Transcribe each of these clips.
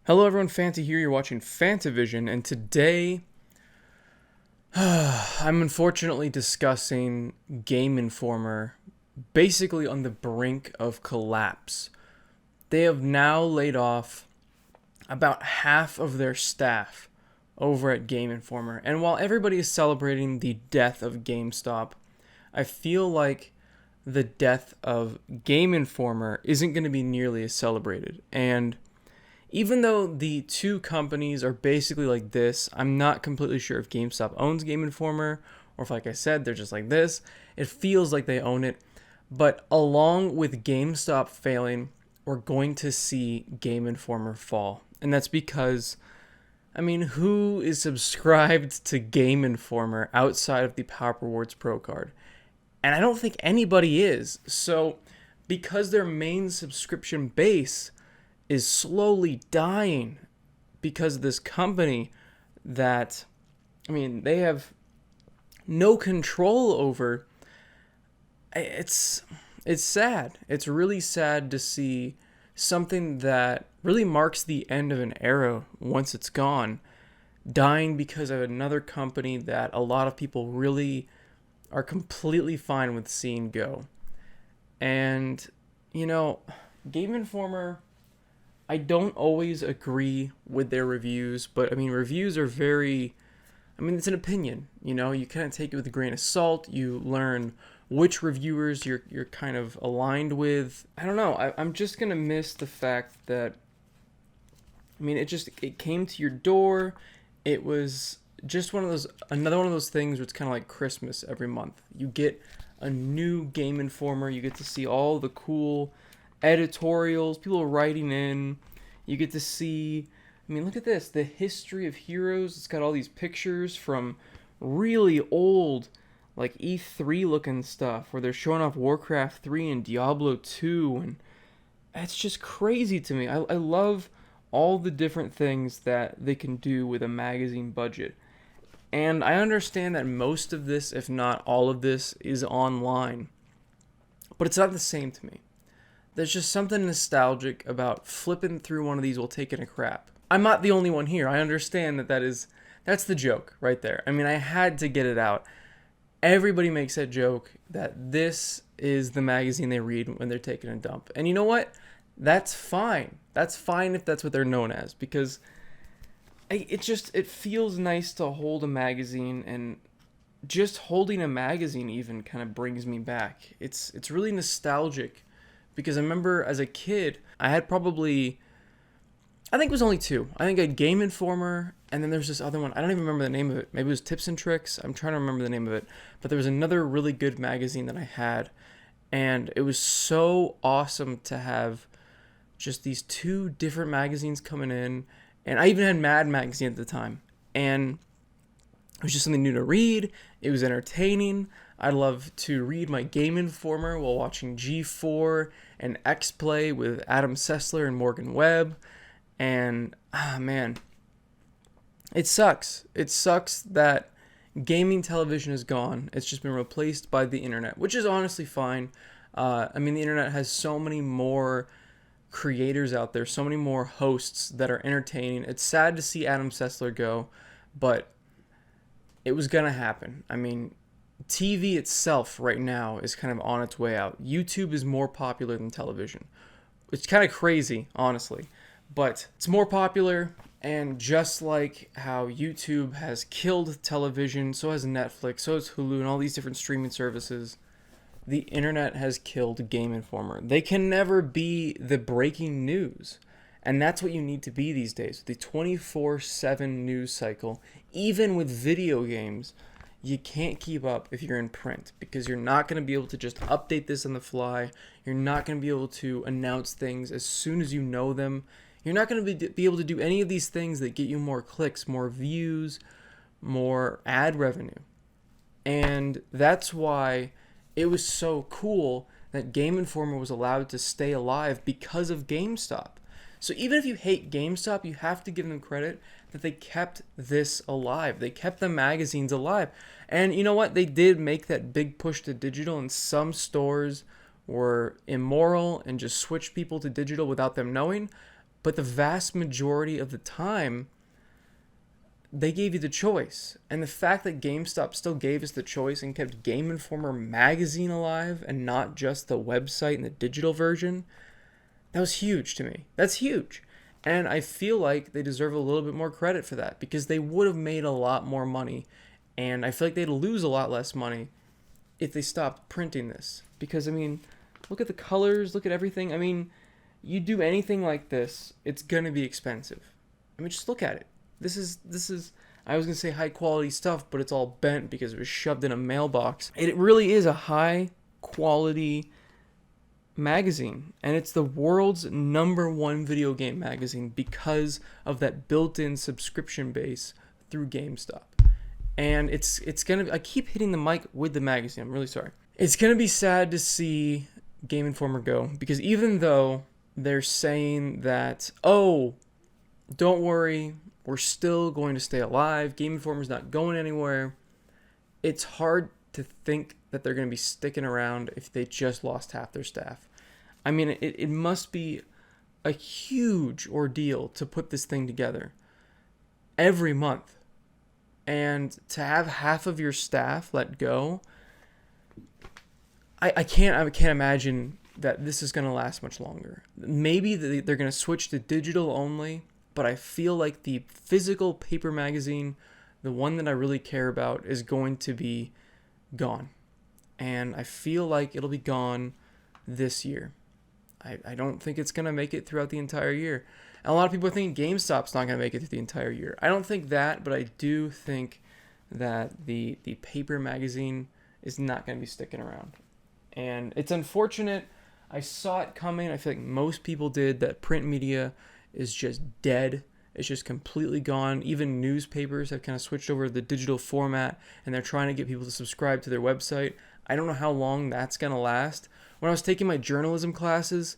Hello everyone, Fanta here. You're watching FANTAVISION, and today I'm unfortunately discussing Game Informer basically on the brink of collapse. They have now laid off about half of their staff over at Game Informer, and while everybody is celebrating the death of GameStop, I feel like the death of Game Informer isn't going to be nearly as celebrated. And even though the two companies are basically like this, I'm not completely sure if GameStop owns Game Informer or if, like I said, they're just like this. It feels like they own it. But along with GameStop failing, we're going to see Game Informer fall. And that's because, who is subscribed to Game Informer outside of the Power Rewards Pro card? And I don't think anybody is. So, because their main subscription base is slowly dying because of this company that, they have no control over. It's sad. It's really sad to see something that really marks the end of an era once it's gone, dying because of another company that a lot of people really are completely fine with seeing go. And, Game Informer, I don't always agree with their reviews, but reviews are it's an opinion. You kind of take it with a grain of salt. You learn which reviewers you're kind of aligned with. I don't know. I'm just gonna miss the fact that it came to your door. It was just another one of those things where it's kind of like Christmas every month. You get a new Game Informer. You get to see all the cool editorials, people writing in. You get to see, look at this, the history of heroes. It's got all these pictures from really old, like E3 looking stuff, where they're showing off Warcraft 3 and Diablo 2, and that's just crazy to me. I love all the different things that they can do with a magazine budget. And I understand that most of this, if not all of this, is online. But it's not the same to me. There's just something nostalgic about flipping through one of these while taking a crap. I'm not the only one here. I understand that's the joke right there. I had to get it out. Everybody makes that joke that this is the magazine they read when they're taking a dump. And you know what? That's fine. That's fine if that's what they're known as, because it feels nice to hold a magazine, and just holding a magazine even kind of brings me back. It's really nostalgic. Because I remember as a kid, I had probably, I think it was only two. I think I had Game Informer, and then there's this other one. I don't even remember the name of it. Maybe it was Tips and Tricks. I'm trying to remember the name of it. But there was another really good magazine that I had, and it was so awesome to have just these two different magazines coming in. And I even had Mad Magazine at the time. And it was just something new to read. It was entertaining. I love to read my Game Informer while watching G4 and X-Play with Adam Sessler and Morgan Webb. And, man, it sucks. It sucks that gaming television is gone. It's just been replaced by the internet, which is honestly fine. The internet has so many more creators out there, so many more hosts that are entertaining. It's sad to see Adam Sessler go, but it was going to happen. TV itself right now is kind of on its way out. YouTube is more popular than television. It's kind of crazy, honestly, but it's more popular. And just like how YouTube has killed television, so has Netflix, so has Hulu, and all these different streaming services, the internet has killed Game Informer. They can never be the breaking news. And that's what you need to be these days. The 24/7 news cycle, even with video games, you can't keep up if you're in print, because you're not going to be able to just update this on the fly. You're not going to be able to announce things as soon as you know them. You're not going to be able to do any of these things that get you more clicks, more views, more ad revenue. And that's why it was so cool that Game Informer was allowed to stay alive because of GameStop. So even if you hate GameStop, you have to give them credit that they kept this alive. They kept the magazines alive. And you know what? They did make that big push to digital, and some stores were immoral and just switched people to digital without them knowing. But the vast majority of the time, they gave you the choice. And the fact that GameStop still gave us the choice and kept Game Informer magazine alive and not just the website and the digital version, that was huge to me. That's huge. And I feel like they deserve a little bit more credit for that, because they would have made a lot more money. And I feel like they'd lose a lot less money if they stopped printing this. Because, I mean, look at the colors, look at everything. I mean, you do anything like this, it's going to be expensive. I mean, just look at it. This is I was going to say high quality stuff, but it's all bent because it was shoved in a mailbox. It really is a high quality magazine, and it's the world's #1 video game magazine because of that built-in subscription base through GameStop. And it's going to, I keep hitting the mic with the magazine. I'm really sorry. It's going to be sad to see Game Informer go, because even though they're saying that, oh, don't worry, we're still going to stay alive, Game Informer's not going anywhere, it's hard to think that they're going to be sticking around if they just lost half their staff. I mean, it must be a huge ordeal to put this thing together every month. And to have half of your staff let go, I can't imagine that this is going to last much longer. Maybe they're going to switch to digital only, but I feel like the physical paper magazine, the one that I really care about, is going to be gone. And I feel like it'll be gone this year. I don't think it's going to make it throughout the entire year. And a lot of people think GameStop's not going to make it through the entire year. I don't think that, but I do think that the paper magazine is not going to be sticking around. And it's unfortunate. I saw it coming. I feel like most people did, that print media is just dead. It's just completely gone. Even newspapers have kind of switched over to the digital format, and they're trying to get people to subscribe to their website. I don't know how long that's going to last. When I was taking my journalism classes,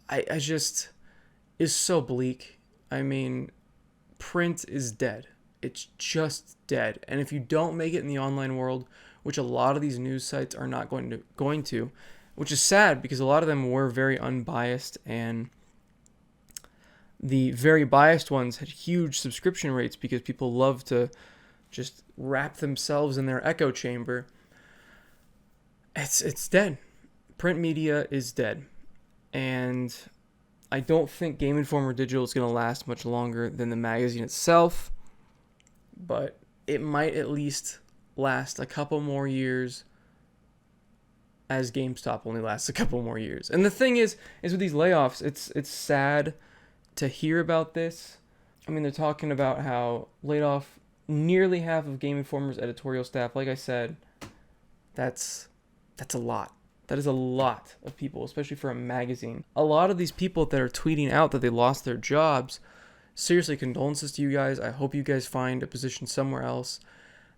I just, is so bleak. I mean, print is dead. It's just dead. And if you don't make it in the online world, which a lot of these news sites are not going to, which is sad, because a lot of them were very unbiased, and the very biased ones had huge subscription rates because people love to just wrap themselves in their echo chamber. It's dead. Print media is dead. And I don't think Game Informer Digital is going to last much longer than the magazine itself, but it might at least last a couple more years, as GameStop only lasts a couple more years. And the thing is with these layoffs, it's sad to hear about this. I mean, they're talking about how laid off nearly half of Game Informer's editorial staff. Like I said, that's a lot. That is a lot of people, especially for a magazine. A lot of these people that are tweeting out that they lost their jobs, seriously, condolences to you guys. I hope you guys find a position somewhere else.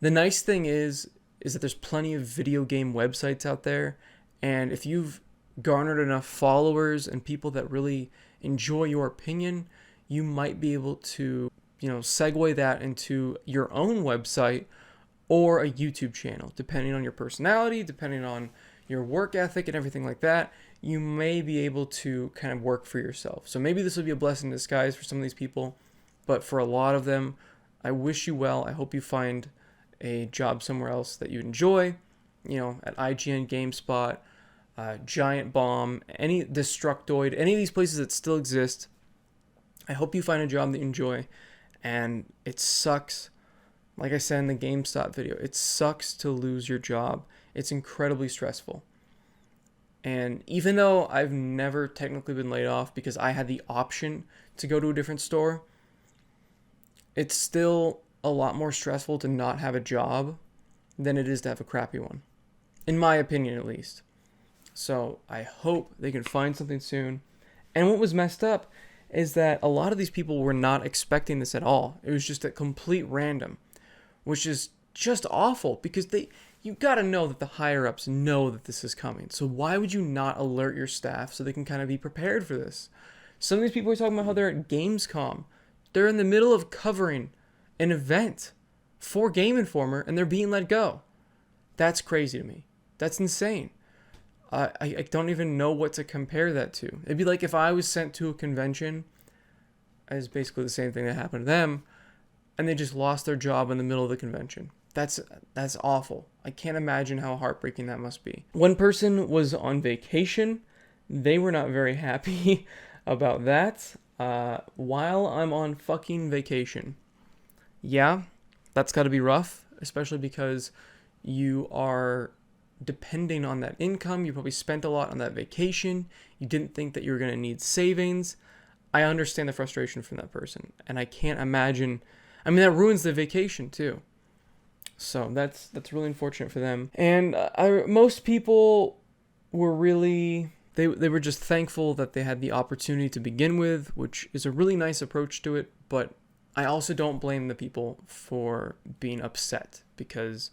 The nice thing is that there's plenty of video game websites out there, and if you've garnered enough followers and people that really enjoy your opinion, you might be able to, segue that into your own website or a YouTube channel, depending on your personality, depending on your work ethic and everything like that. You may be able to kind of work for yourself. So maybe this will be a blessing in disguise for some of these people, but for a lot of them, I wish you well. I hope you find a job somewhere else that you enjoy, at IGN, GameSpot, Giant Bomb, any Destructoid, any of these places that still exist. I hope you find a job that you enjoy. And it sucks, like I said in the GameStop video, it sucks to lose your job. It's incredibly stressful. And even though I've never technically been laid off because I had the option to go to a different store, it's still a lot more stressful to not have a job than it is to have a crappy one. In my opinion, at least. So I hope they can find something soon. And what was messed up is that a lot of these people were not expecting this at all. It was just a complete random, which is just awful, because you got to know that the higher-ups know that this is coming. So why would you not alert your staff so they can kind of be prepared for this? Some of these people are talking about how they're at Gamescom. They're in the middle of covering an event for Game Informer, and they're being let go. That's crazy to me. That's insane. I don't even know what to compare that to. It'd be like if I was sent to a convention as basically the same thing that happened to them, and they just lost their job in the middle of the convention. That's awful. I can't imagine how heartbreaking that must be. One person was on vacation. They were not very happy about that. While I'm on fucking vacation. Yeah, that's got to be rough, especially because you are depending on that income. You probably spent a lot on that vacation. You didn't think that you were going to need savings. I understand the frustration from that person, and I can't imagine. I mean, that ruins the vacation too. So that's really unfortunate for them. And most people were really they were just thankful that they had the opportunity to begin with, which is a really nice approach to it. But I also don't blame the people for being upset because,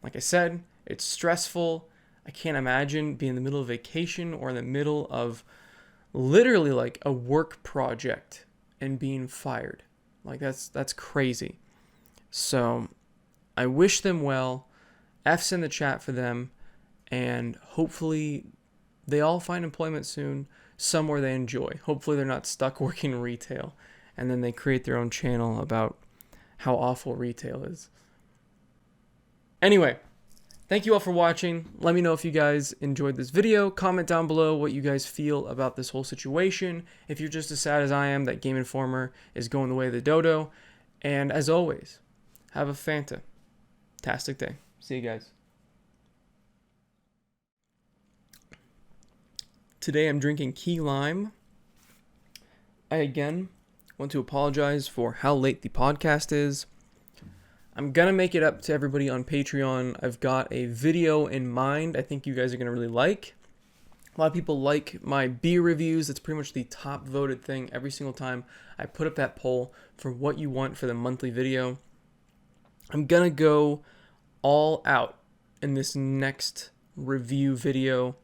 like I said, it's stressful. I can't imagine being in the middle of vacation or in the middle of literally like a work project and being fired. Like that's crazy. So I wish them well. F's in the chat for them, and hopefully they all find employment soon somewhere they enjoy. Hopefully they're not stuck working retail and then they create their own channel about how awful retail is. Anyway, thank you all for watching. Let me know if you guys enjoyed this video. Comment down below what you guys feel about this whole situation. If you're just as sad as I am that Game Informer is going the way of the dodo. And as always, have a fantastic day. See you guys. Today I'm drinking key lime. I again want to apologize for how late the podcast is. I'm going to make it up to everybody on Patreon. I've got a video in mind I think you guys are going to really like. A lot of people like my beer reviews. It's pretty much the top voted thing every single time I put up that poll for what you want for the monthly video. I'm going to go all out in this next review video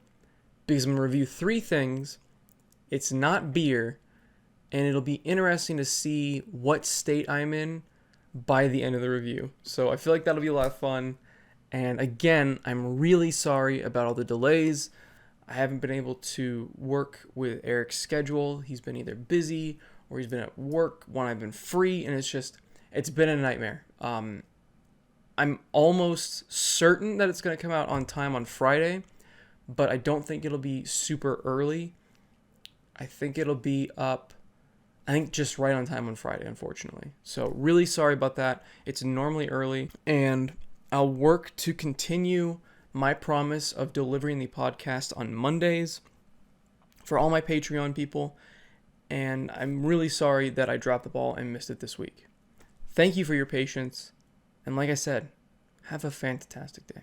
because I'm going to review 3 things. It's not beer, and it'll be interesting to see what state I'm in by the end of the review. So I feel like that'll be a lot of fun. And again, I'm really sorry about all the delays. I haven't been able to work with Eric's schedule. He's been either busy or he's been at work when I've been free, and it's been a nightmare. I'm almost certain that it's going to come out on time on Friday, but I don't think it'll be super early. I think it'll be up, just right on time on Friday, unfortunately. So really sorry about that. It's normally early, and I'll work to continue my promise of delivering the podcast on Mondays for all my Patreon people. And I'm really sorry that I dropped the ball and missed it this week. Thank you for your patience. And like I said, have a fantastic day.